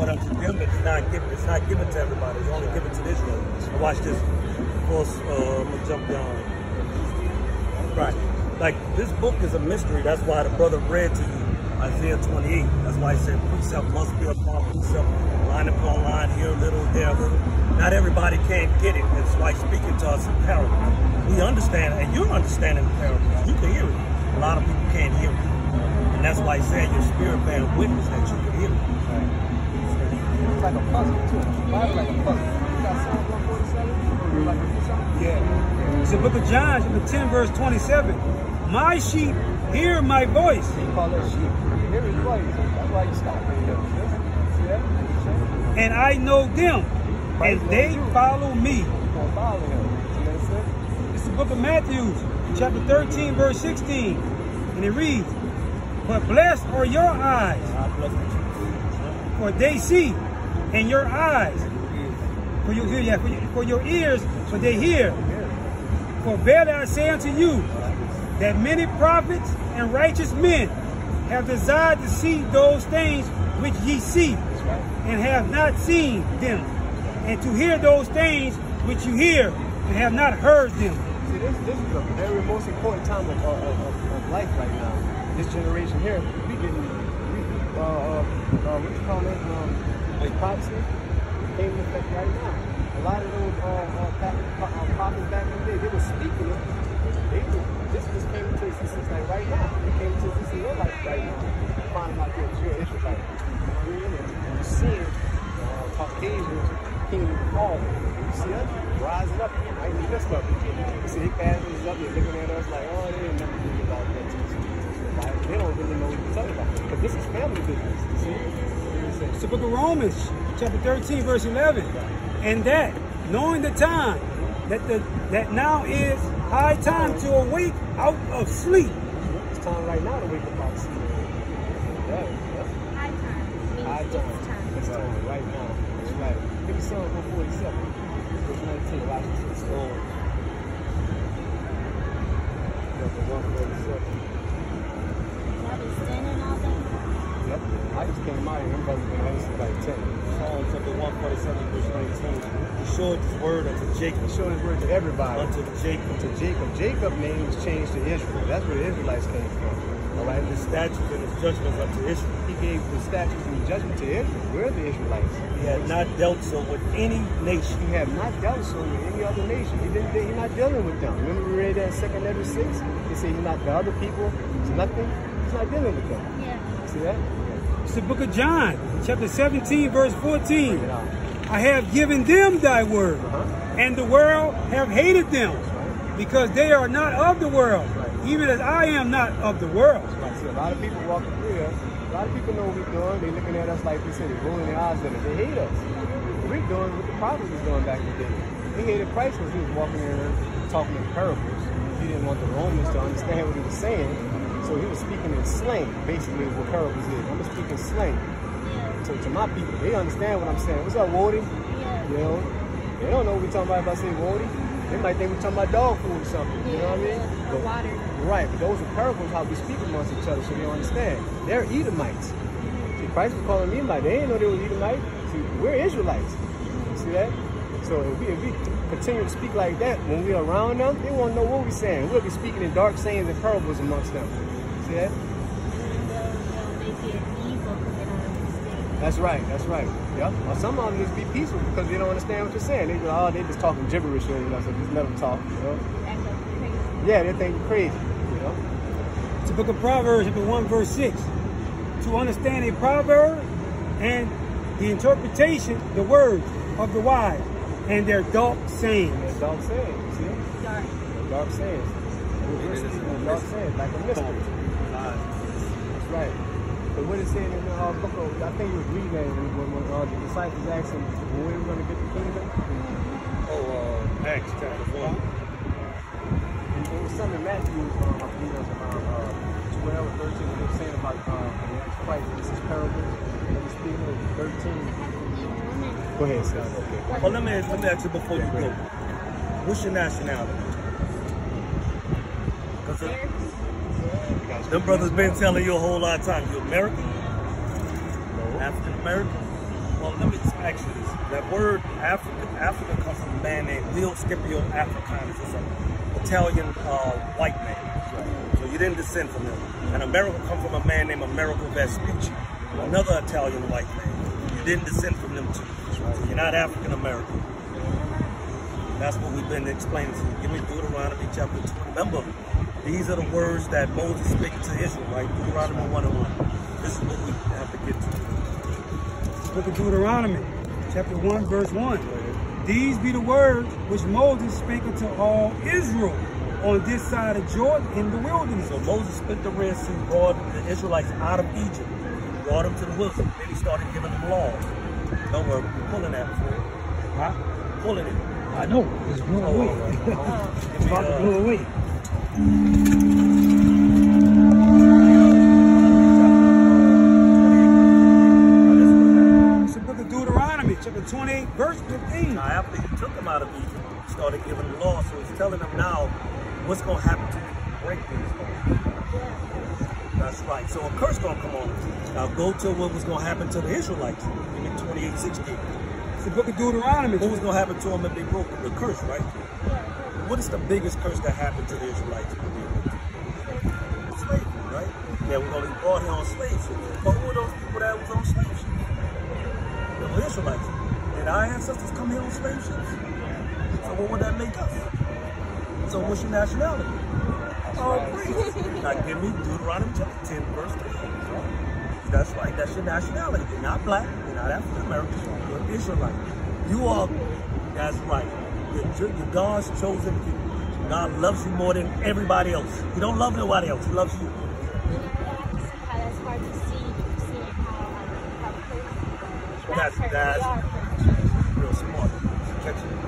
But unto them it's not given to everybody. It's only given to Israel. And watch this. Of course, I'm gonna jump down. Right. Like this book is a mystery. That's why the brother read to you Isaiah 28. That's why he said precept must be upon precept, line upon line, here a little, there a little. Not everybody can't get it. That's why he's speaking to us in parables. We understand, and you're understanding the parables. You can hear it. A lot of people can't hear it. And that's why he's saying your spirit bear witness that you can hear it. It's like a puzzle, too. The Bible like a puzzle. You got Psalm 147? You like to do something? Yeah. It's the book of John, chapter 10, verse 27. My sheep hear my voice. You call that sheep. You hear his voice. That's why you stop right there. See that? And I know them, and they follow me. You're going to follow him. See what it says? It's the book of Matthew, chapter 13, verse 16. And it reads, but blessed are your eyes, for they see, and your eyes, for your ears, for they hear. For verily I say unto you, that many prophets and righteous men have desired to see those things which ye see, and have not seen them, and to hear those things which you hear, and have not heard them. See, this is the very most important time of life right now. This generation here, we getting, what you call it, prophecy came into effect right now. A lot of those prophets back in the day, they were speaking it. This just came into existence like right now. It came into existence in your life right now. Finding out that you're Israelite. And you're seeing Caucasian kingdom fall. You see us rising up right in the midst of it. You see they passing up, they're looking at us like, oh, they didn't never think about that. They don't really know what you're talking about. But this is family business. You see? It's the book of Romans, chapter 13, verse 11. And that, knowing the time, that now is high time to awake out of sleep. It's time right now to wake up out of sleep. High time. High time. It's time right now. That's right. Give me Psalm 147, verse 19. Watch this. Oh. 147. Yep. I just came out here. I'm probably been on this like 10. Psalm chapter 147, verse 19. He showed his word unto Jacob. He showed his word to everybody. Unto Jacob. To Jacob. Jacob's name was changed to Israel. That's where the Israelites came from. All right, the statutes and his judgments unto Israel. He gave the statutes and the judgment to Israel. We're the Israelites. He had not dealt so with any nation. He had not dealt so with any other nation. He's not dealing with them. Remember we read that in 2 Edifying 6? He said he's not the other people. It's nothing. He's not dealing with them. Yeah. See that? It's the book of John, chapter 17, verse 14. I have given them thy word, and the world have hated them, because they are not of the world, even as I am not of the world. See, a lot of people walking through here, a lot of people know what we're doing. They're looking at us like we said, they're rolling their eyes at us. They hate us. We're doing what the prophet was doing back in the day. He hated Christ when he was walking in talking in parables. He didn't want the Romans to understand what he was saying. So he was speaking in slang, basically is what parables is. I'm speaking slang. So to my people, they understand what I'm saying. What's up, Wardy? You know, they don't know what we're talking about if I say Wardy. They might think we're talking about dog food or something. You know what I mean? Or water. Right, but those are parables how we speak amongst each other so they don't understand. They're Edomites. See, Christ was calling me Edomite. They didn't know they were Edomites. See, we're Israelites. You see that? So if we continue to speak like that when we're around them, they won't know what we're saying. We'll be speaking in dark sayings and parables amongst them. See that? That's right, that's right. Yep. Or some of them just be peaceful because they don't understand what you're saying. They go, oh, they just talking gibberish, you know, so just let them talk, you know. Yeah, they think you're crazy, you know. It's the book of Proverbs, chapter 1, verse 6. To understand a proverb and the interpretation, the words of the wise, and their dark sayings. Their dark sayings, see? Dark. Their dark sayings. Dark sayings, like a mystery. That's right. But what it said in the book of, I think it was reading that when the disciples asked him when we were going to get the kingdom. Acts chapter 1. And there was something in Matthew, I believe it was around 12 or 13, when they were saying about Christ, this is parable. They were speaking of 13. Go ahead, Scott. Okay. Well, let me ask you before you go. What's your nationality? Them brothers been telling you a whole lot of time. You American? No. African American? Well, let me just ask you this. That word Africa comes from a man named Leo Scipio Africanus. It's an Italian white man. So you didn't descend from him. And America comes from a man named Amerigo Vespucci, another Italian white man. You didn't descend from them too. So you're not African American. That's what we've been explaining to you. Give me Deuteronomy chapter 2. Remember, these are the words that Moses spoke to Israel, right? Deuteronomy 1:1. This is what we have to get to. Book of Deuteronomy, chapter 1, verse 1. These be the words which Moses spake unto all Israel on this side of Jordan in the wilderness. So Moses split the Red Sea, brought the Israelites out of Egypt, brought them to the wilderness. Then he started giving them laws. Don't worry, we're pulling that for you. Huh? Pulling it. I know, it's blown away. It's about to blow away. It's the book of Deuteronomy, chapter 28, verse 15. Now, after he took them out of Egypt, he started giving them laws. So he's telling them now what's going to happen to you if you break these laws. That's right. So a curse going to come on them. Now go to what was going to happen to the Israelites in 28:16. It's the book of Deuteronomy. What was going to happen to them if they broke the curse, right? What is the biggest curse that happened to the Israelites? Slavery, right? Yeah, we're going to be brought here on slave ships. But who were those people that was on slave ships? They were Israelites. Did our ancestors come here on slave ships? So what would that make us? So what's your nationality? Oh, praise. Now give me Deuteronomy chapter 10, verse 3. That's right, that's your nationality. You're not black, you're not African American, you're Israelite. You are, that's right. You're God's chosen people. God loves you more than everybody else. He don't love nobody else, he loves you. That's hard to see how That's real smart.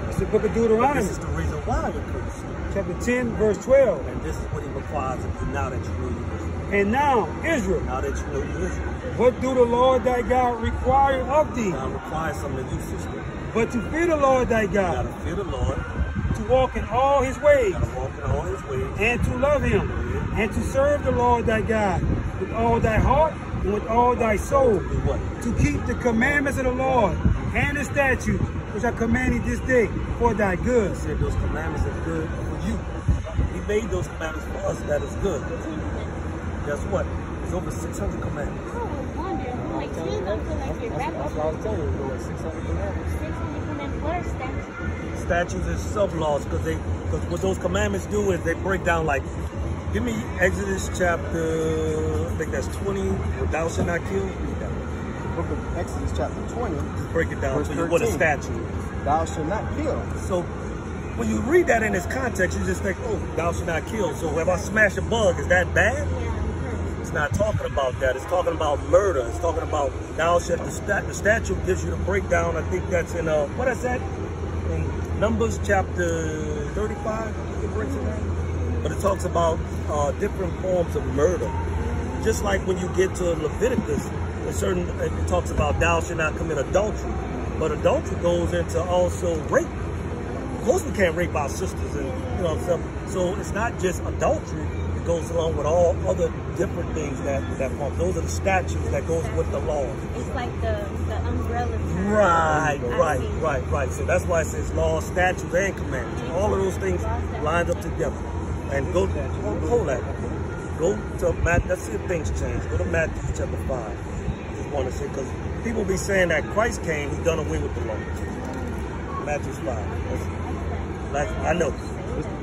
It's the book of Deuteronomy. This is the reason why we're cursed. Chapter 10, verse 12. And this is what he requires of you now that you know you Israel. And now, Israel, Now that you know you Israel. what do the Lord thy God require of thee? God requires something of you, sister. But to fear the Lord thy You God, gotta fear the Lord. to walk in all his ways, You gotta walk in all his ways. and to love him, and to serve the Lord thy God with all thy heart and with all thy soul, Do what? to keep the commandments of the Lord and the statutes which I command thee this day for thy good. He said those commandments are good for you. He made those commandments for us. That is good. Guess what? There's over 600 commandments. I was wondering, like, please don't feel like you're wrapped up. That's what I was telling you, there were 600 commandments. 600 commandments. What are statutes? Statutes and sub-laws, because what those commandments do is they break down, like, give me Exodus chapter, I think that's 20, where thou shalt not kill. Read that. Book of Exodus chapter 20, Just break it down verse to you what a 13. statute is. thou shalt not kill. So when you read that in its context, you just think, oh, thou shalt not kill. So if I smash a bug, is that bad? It's not talking about that. It's talking about murder. It's talking about thou shalt. The statute gives you the breakdown. I think that's in what is that? In Numbers chapter 35. I think it breaks it down. But it talks about different forms of murder. Just like when you get to Leviticus, it talks about thou shalt not commit adultery. But adultery goes into also rape. Of course, we can't rape our sisters, and you know stuff. So it's not just adultery. It goes along with all other different things that form. Those are the statutes that goes with the law. It's like the umbrella term. Right. So that's why it says law, statutes, and commandments. All of those things lined up together. And hold that. Go to Matthew. Let's see if things change. Go to Matthew chapter 5. I just want to say, because people be saying that Christ came, he done away with the law. Matthew 5. I know.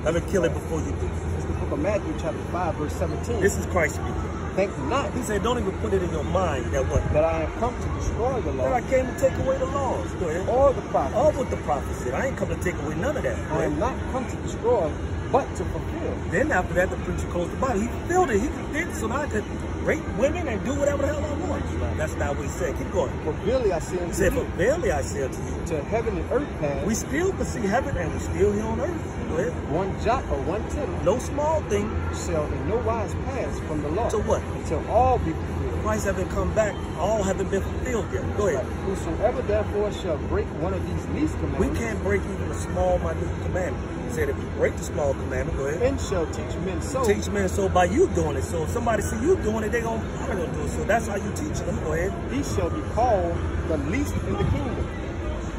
Let me kill it before you do. It's the book of Matthew chapter 5, verse 17. This is Christ speaking. Think not He said, don't even put it in your mind that what? that I have come to destroy the That I law came to take away the laws. Go ahead. or the prophets. All what the prophet said. I ain't come to take away none of that. Go I ahead. am not come to destroy, but to fulfill. Then after that, the preacher closed the Bible. He filled it. He did it so now I could rape women and do whatever the hell I want. That's not what he said. Keep going. For verily I say He unto said, for you, verily I say unto you, till heaven and earth pass, we still can see heaven and we still here on earth. Go ahead. one jot or one tittle No small thing. shall in no wise pass from the law. To what? Until all be fulfilled. Christ haven't come back, all haven't been fulfilled yet. Go ahead. Whosoever therefore shall break one of these least commandments, We can't break even a small, minute commandment. He said if you break the small commandment, go ahead. and shall teach men so, Teach men so by you doing it. So if somebody see you doing it, they're going to do it. So that's how you teach them. Go ahead. he shall be called the least in the kingdom.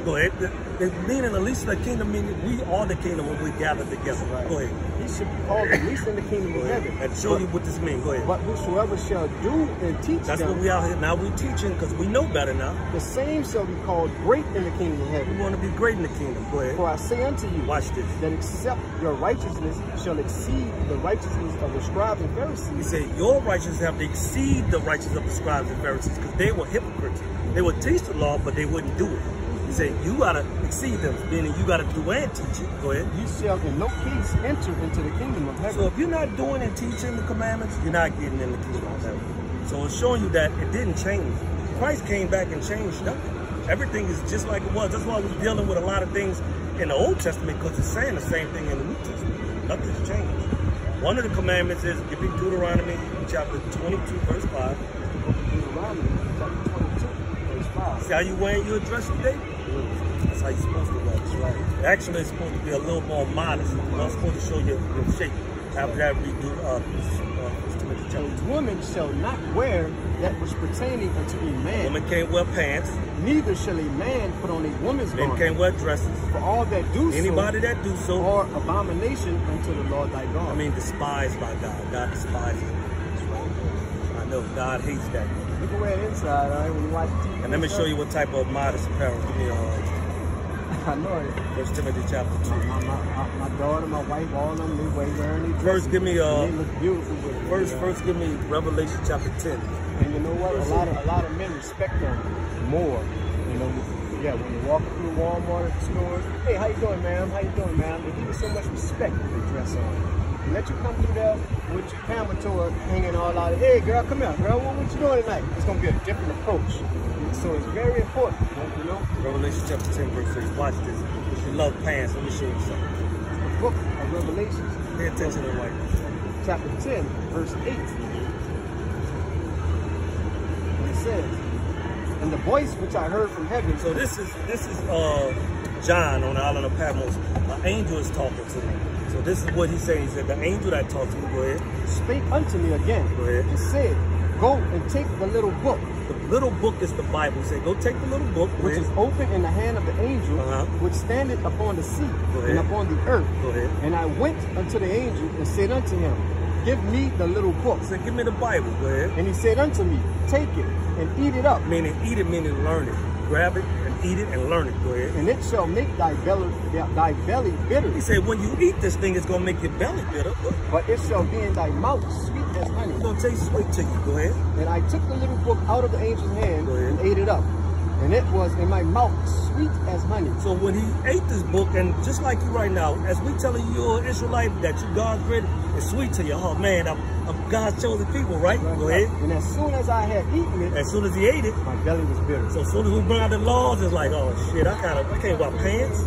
Go ahead. The meaning the least of the kingdom meaning we are the kingdom when we gather together. Right. Go ahead. He should be called the least in the kingdom Go of ahead. heaven. And show you what this means. Go ahead. But whosoever shall do and teach That's them, what we out here. Now we teaching because we know better now. the same shall be called great in the kingdom of We heaven. want to be great in the kingdom. Go ahead. For I say unto you, Watch this. that except your righteousness shall exceed the righteousness of the scribes and He Pharisees, said, your righteousness have to exceed the righteousness of the scribes and Pharisees because they were hypocrites. They would teach the law, but they wouldn't do it. He said, you got to exceed them, meaning you got to do and teach it. Go ahead. you shall in no case enter into the kingdom of heaven. So if you're not doing and teaching the commandments, you're not getting in the kingdom of heaven. So it's showing you that it didn't change. Christ came back and changed nothing. Everything is just like it was. That's why we're dealing with a lot of things in the Old Testament because it's saying the same thing in the New Testament. Nothing's changed. One of the commandments is, give me Deuteronomy chapter 22, verse 5. Deuteronomy chapter 22, verse 5. See how you wearing your dress today? That's how you're supposed to wear. That's right. Actually, it's supposed to be a little more modest. It's not supposed to show your shape. After that, we do Timothy chapter 2. Women shall not wear that which pertaining unto a man, Women can't wear pants. neither shall a man put on a woman's Men garment. can't wear dresses. For all that do Anybody that do so so, are abomination unto the Lord thy God. I mean, despised by God. God despises it. That's right. I know God hates that. You can wear it inside, all right, when you watch TV. And let me show you what type of modest apparel. Give me I know it. 1 Timothy chapter 2. My daughter, my wife, all of them, they wearing it. First, give me They look beautiful with it. first, give me Revelation chapter 10. And you know what? A lot of men respect them more. You know, yeah, when you're walking through Walmart at the stores, hey, how you doing, ma'am? How you doing, ma'am? They give you so much respect when they dress on. They let you come through there with your camera tour hanging all out. Hey, girl, come here, girl. What you doing tonight? It's gonna be a different approach. So it's very important, you know. Revelation chapter 10, verse 6. Watch this. If you love pants, let me show you something. The book of Revelations, Pay attention to white. chapter 10, verse 8. And it says, and the voice which I heard from heaven. So this is John on the island of Patmos. An angel is talking to him. So this is what he's saying. He said, the angel that talked to me, go ahead. Spake unto me again, Go ahead. and said, go and take the little book, The little book is the Bible. He said, go take the little book, go which ahead. is open in the hand of the angel, Uh-huh. which standeth upon the sea Go ahead. and upon the earth. Go ahead. And I went unto the angel and said unto him, give me the little book. He said, give me the Bible, go ahead. And he said unto me, take it and eat it up, Meaning eat it, meaning learn it. Grab it and eat it and learn it, go ahead. and it shall make thy belly bitter, He said, when you eat this thing, it's going to make your belly bitter. but it shall be in thy mouth sweet as honey. It's going to taste sweet to you, go ahead. And I took the little book out of the angel's hand Go ahead. and ate it up, and it was in my mouth sweet as honey. So when he ate this book, and just like you right now, as we telling you you're an Israelite, that you God's created, it's sweet to you. Oh man, I'm God's chosen people, right? Go ahead. And as soon as I had eaten it, As soon as he ate it, my belly was bitter. so as soon as we bring out the laws, it's like, oh shit, I can't wear pants.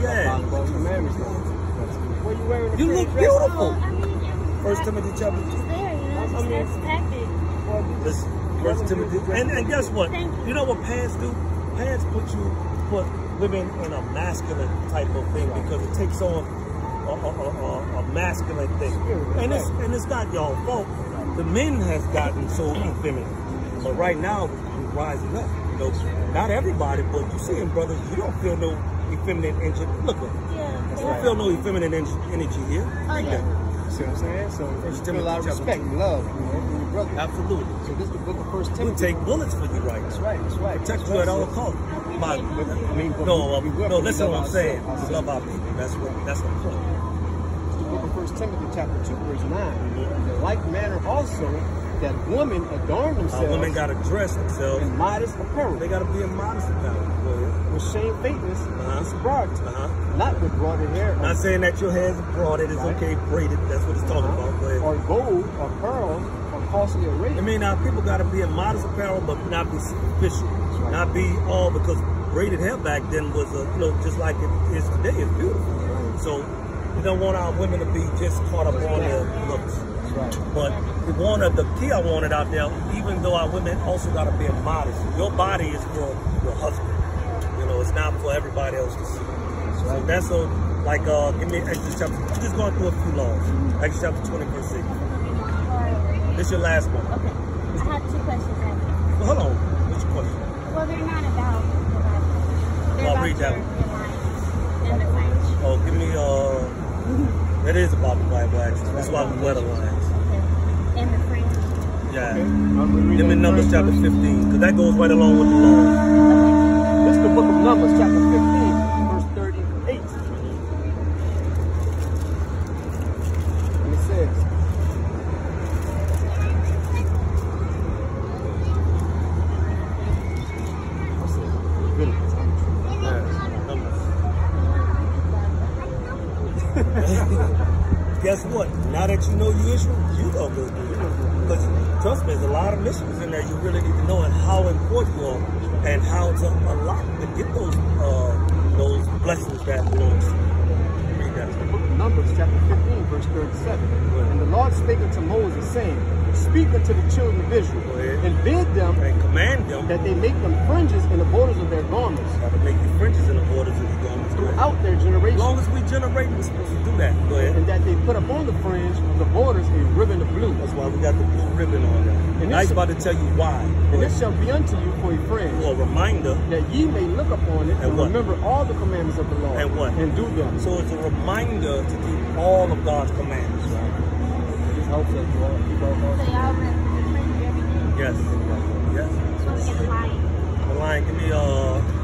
Yeah. What you wearing? You look beautiful. Well, I mean, First Timothy chapter 2. it's there, you know, just expected. This First Timothy. And guess what? You know what pants do? Pants put women in a masculine type of thing because it takes on a masculine thing. And it's not y'all fault. The men has gotten so effeminate. But right now we're rising up. You know, not everybody, but you see them brothers, you don't feel no effeminate energy. Look at them. Yeah. You don't feel no effeminate energy here. Oh, Like yeah. that. See what I'm saying? So First you feel a lot of Timothy respect and love, you know, from your brother. Absolutely. So this is the book of First We Timothy. take bullets for you right That's now. right, that's right. Protect you at all costs. But no, listen to what I'm saying. We love our people. That's the point. The book of First Timothy chapter 2, verse 9. In like manner also that women adorn themselves Women got to dress themselves. in modest apparel, They got to be in modest apparel. Go ahead. with shamefacedness and sobriety, not with braided hair, Not saying that your hair's broad, it is Right. okay, braided. That's what it's talking about. Go ahead. or gold, or pearls, or costly array. I mean, now people got to be in modest apparel, but not be superficial. right. Not be all because braided hair back then was just like it is today. It's beautiful. So we don't want our women to be just caught up on their looks. Right. But the key I wanted out there, even though our women also got to be modest. Your body is for your husband. You know, it's not for everybody else to see. So that's like, give me Exodus chapter. I'm just going through a few laws. Exodus chapter 20, verse 6. This is your last one. Okay. I have two questions after. Well, hold on. What's your question? Well, they're not about the Bible. They're I'll about read that your one. lions and the French. Oh, give me, it is about the Bible, actually. That's why we wear the lines. Okay. And the French. Yeah. Okay. Give me Numbers chapter 15, because that goes right along with the laws. This is the book of Numbers, chapter 15, verse 38. And it says, Guess what? Now that you know you Israel, you gonna go do it. Because trust me, there's a lot of missions in there you really need to know, and how important you are, and how to unlock to get those blessings that belongs to you. Read that. the book of Numbers, chapter 15, verse 37. And the Lord spake unto Moses, saying, Speak unto the children of Israel, and bid them And command them that they make them fringes in the borders of their garments to make you fringes in the borders of your garments. Go ahead. throughout their As generation, long as we generate, we're supposed to do that. Go ahead. and that they put upon the fringe of the borders a ribbon of blue. That's why we got the blue ribbon on there. And Now he's this- about to tell you why. And this shall be unto you for a fringe, For a reminder. that ye may look upon it and what? remember all the commandments of the Lord, And what? and do them. So it's a reminder to keep all of God's commands. This helps us to all keep our So laws. y'all wear the French every day. Yes. Yes. So we get a lion. The line, give me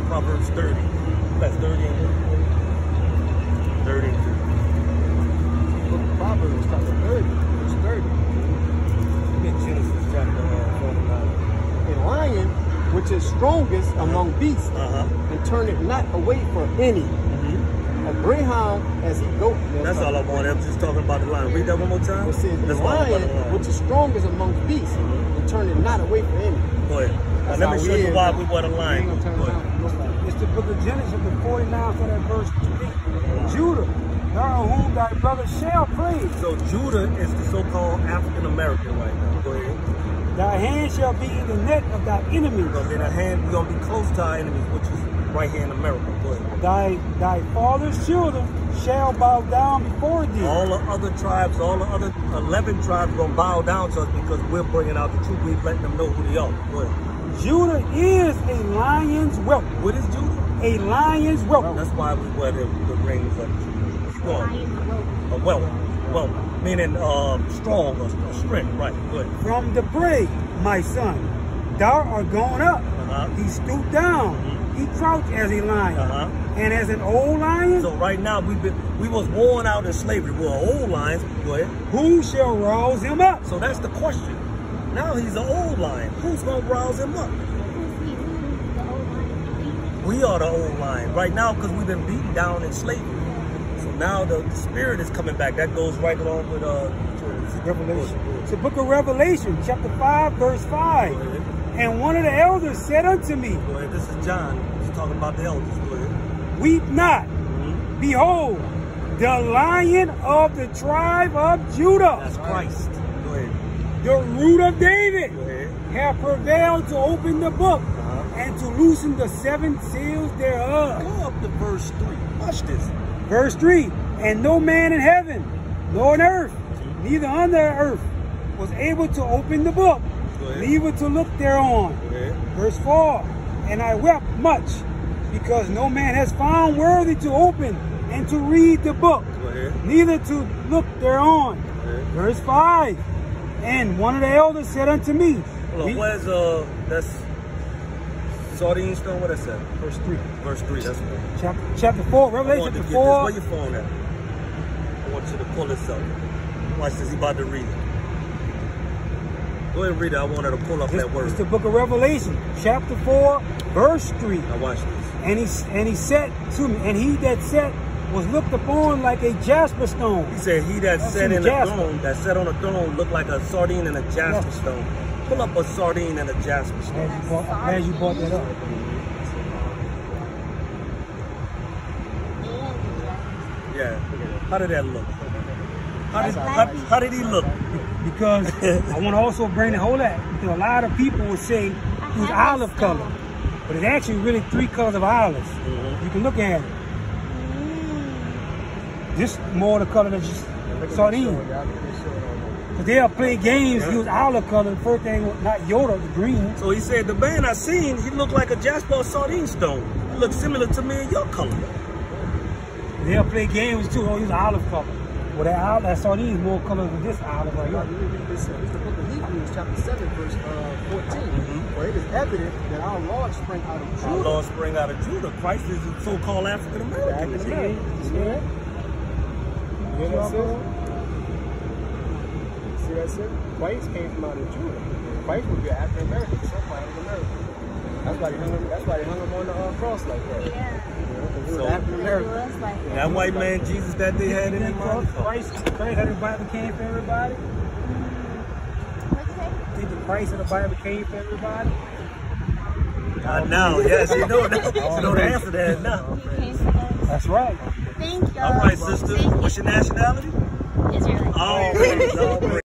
Proverbs 30. That's 30 and 30 and 2. Book of Proverbs, chapter 30, verse 30. Give me Genesis chapter 49. A lion, which is strongest among beasts, and turn it not away for any. A greyhound as he goat. That's all I want. I'm just talking about the line. Read that one more time. It says, the That's all about lion, the line. which is strongest among beasts, and turn it not away for any. Go ahead. Now, That's let how me show we you is. why we wear the We line. ain't gonna turn Go it ahead. down. Nobody. It's the book of Genesis, the 49 for that verse 3. Judah, thou whom thy brother shall praise. So Judah is the so-called African American right now. Go ahead. Thy hand shall be in the net of thy enemies. We're gonna be in a hand. We're gonna be close to our enemies, which is right here in America. Go ahead. Thy father's children shall bow down before thee. All the other tribes, all the other 11 tribes, gonna bow down to us because we're bringing out the truth. We're letting them know who they are. Go ahead. Judah is a lion's whelp. What is Judah? A lion's whelp. That's why we wear the rings of Judah. Strong. Lion. A whelp, meaning strong or strength. Right. Go ahead. From the prey, my son, thou art gone up. He stooped down. He crouched as a lion. And as an old lion, So right now we was worn out in slavery. We're old lions. Go ahead. who shall rouse him up? So that's the question. Now he's an old lion. Who's gonna rouse him up? We are the old lion right now because we've been beaten down in slavery. So now the spirit is coming back. That goes right along with Revelation. It's the book of Revelation, chapter 5, verse 5. And one of the elders said unto me, Go ahead. This is John. He's talking about the elders. Go ahead. weep not. Behold, the Lion of the tribe of Judah, That's Christ. Go ahead. the root of David, Go ahead. have prevailed to open the book and to loosen the 7 seals thereof. Go up to verse 3. Watch this. Verse 3, and no man in heaven, nor on earth, neither under earth, was able to open the book, Go ahead. neither to look thereon. Go ahead. Verse 4, and I wept much, because no man has found worthy to open and to read the book, Go ahead. neither to look thereon. Go ahead. Verse 5, and one of the elders said unto me, Hold on. Where's that's sardine stone? What is that? verse 3, Verse 3. That's what. chapter 4, I want Revelation to chapter get 4. this. Where your phone at? I want you to pull this up. Watch this. He's about to read it. Go ahead and read it. I wanted to pull up that It's word. the book of Revelation, chapter 4, verse 3. Now watch this. And he said to me, and he that sat was looked upon like a jasper stone. He said, he that That's sat in in the jasper. throne, that sat on the throne, looked like a sardine and a jasper stone. Pull up a sardine and a jasper stone. As you brought that up. Yeah. How did that look? How did he look? Because I want to also bring the whole that. Because a lot of people would say he was olive color, but it's actually really 3 colors of olives. You can look at it. Just more the color than just sardine. But they'll play games, he was olive color. The first thing was not Yoda, the green. So he said, the man I seen, he looked like a jasper or sardine stone. He looked similar to me and your color. They'll play games too. Oh, he's olive color. Well, that sardine is more color than this olive right here. This is the book of Hebrews, chapter 7, verse 14. Where it is evident that our Lord sprang out of Judah. Our Lord sprang out of Judah. Christ is the so-called African American. See that, sir? Christ came from out of Judah. Christ would be an African American, so-called African American. That's why they hung him on the cross like that. Yeah. So, African American. That white man Jesus that they had in their mind. Christ of the Bible came for everybody. What'd you say? Think the Christ of the Bible came for everybody? Now, yes, you know that. You know the answer to that now. He came for us. That's right. Thank you. All right, sister. What's your nationality? Israelite. All praise, all praise.